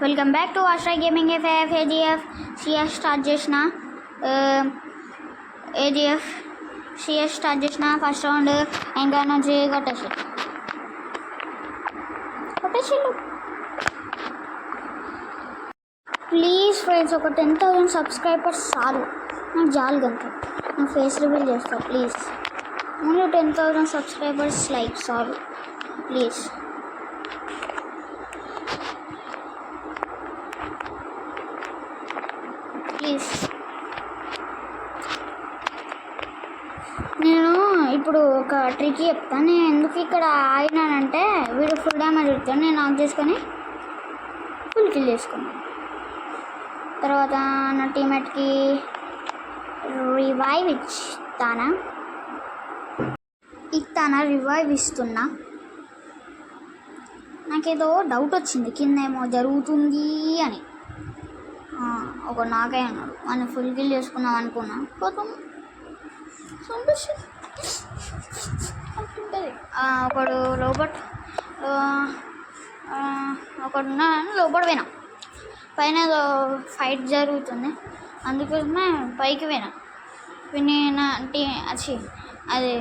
Welcome back to Astra gaming FF AGF CS start చేసిన AGF CS start చేసిన first round ఇంకా నుంచి కొట్టేసిళ్ళు please friends ఒక 10,000 subscribers చాలు నాకు జాలు కనుక నేను ఫేస్ రివీల్ చేస్తాను ప్లీజ్ ముందు 10,000 సబ్స్క్రైబర్స్ లైక్ చాలు ప్లీజ్ ప్లీజ్ నేను ఇప్పుడు ఒక ట్రిక్ చెప్తాను. నేను ఎందుకు ఇక్కడ ఆగినానంటే వీడు ఫుల్ డ్యామేజ్ పెడతాను, నేను ఆఫ్ చేసుకొని ఫుల్ కిల్ చేసుకున్నాను. తర్వాత నా టీమేట్కి రివైవ్ రివైవ్ ఇస్తున్నా. నాకేదో డౌట్ వచ్చింది కింద ఏమో జరుగుతుంది అని. ఒక నాకే అన్నాడు, మనం ఫుల్ కిల్ చేసుకున్నాం అనుకున్నా, పోతాం ఒకడు లోపట్ ఒకడు లోపల పోయినా, పైన ఫైట్ జరుగుతుంది అందుకోసమే పైకి పోయినా. విని అది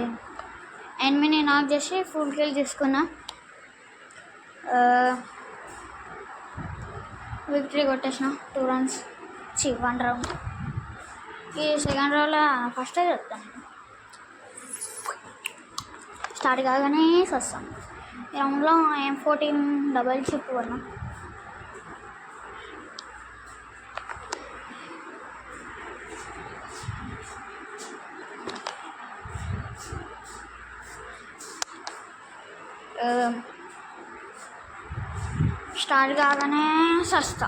ఎనిమిని నాక్ చేసి ఫుల్ కిల్ చేసుకున్నా, విక్టరీ కొట్టేసిన. 2 రౌండ్స్ 1 రౌండ్. ఈ సెకండ్ రౌండ్లో ఫస్ట్ చెప్తాను, స్టార్ట్ కాగానే వస్తాం. ఈ రౌండ్లో M14 డబల్ చిప్ కొన్నా. స్టార్ట్ కాగానే సస్తా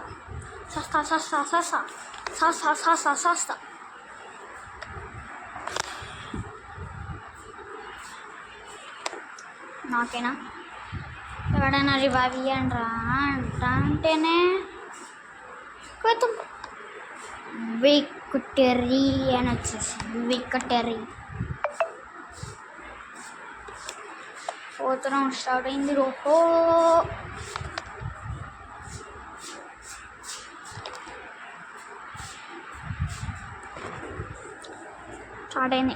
నాకేనా ఎవడైనా రివైవ్ ఇయ్యండి రా అంటేనే కొత్త విక్టరీ అని వచ్చేసి విక్టరీ. 4th రౌండ్ స్టార్ట్ అయింది. రోహో స్టార్ట్ అయింది.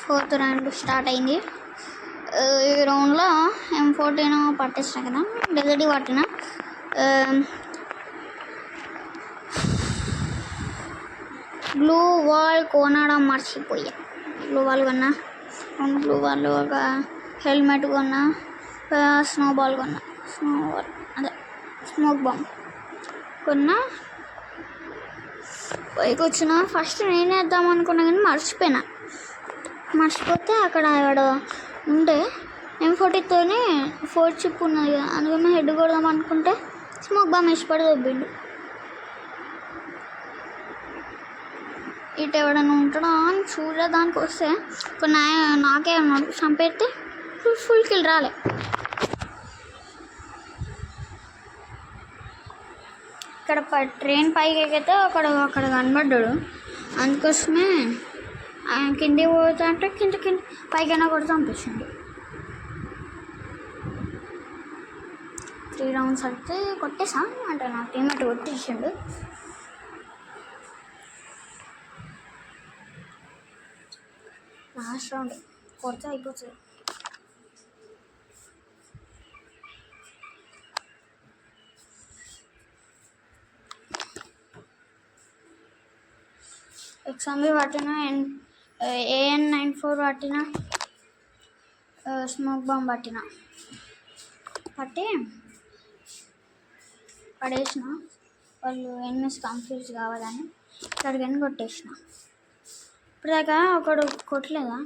4th రౌండ్ స్టార్ట్ అయింది. ఈ రౌండ్లో M14 పట్టేసిన కదా, డెజర్టీ పట్టిన. బ్లూ వాల్ కొనడం మర్చిపోయా. బ్లూ వాల్ కొన్నా, 2 బ్లూ వాళ్ళు, ఒక హెల్మెట్ కొన్నా, స్నోబాల్ కొన్నా, అదే స్మోక్ బాంబ్ కొన్నా. పైకి వచ్చిన ఫస్ట్ నేనే వేద్దాం అనుకున్నా కానీ మర్చిపోతే అక్కడ ఆవిడ ఉండే M14తోనే 4 చిప్ ఉన్నది కదా, అందుకని హెడ్ కొడదాం అనుకుంటే స్మోక్ బాంబ్ ఇష్టపడి దొబ్బిండు. ఇటు ఎవడన్నా ఉంటాడా అని చూడడానికి వస్తే ఒక నాకే ఉన్నాడు, చంపేస్తే ఫుల్ కిల్ రాలే. ఇక్కడ ట్రైన్ పైకి ఎక్కితే అక్కడ కనబడ్డాడు, అందుకోసమే ఆయన కిందికి పోతా అంటే కింద పైకైనా కూడా చంపించండి. 3 రౌండ్స్ అయితే కొట్టేసా అంటే నా టీమేట్ కొట్టేసిండు. లాస్ట్ రౌండ్ కొడితే అయిపోతుంది. XMB పట్టిన, AN94 పట్టిన, స్మోక్ బాంబ్ పట్టి పడేసిన. వాళ్ళు ఎనిమిస్ కన్ఫ్యూజ్ కావాలని ఇక్కడికని కొట్టేసిన. ఇప్పటిదాకా ఒకడు కొట్టలేదా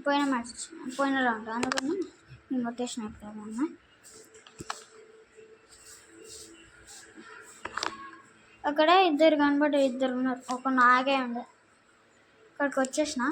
పోయిన రౌండ్, అందుకని నేను కొట్టేసిన. ఇప్పుడు అక్కడ ఇద్దరు కనబడ్డారు, 2 ఉన్నారు, ఒక నాగే ఉండే. అక్కడికి వచ్చేసిన.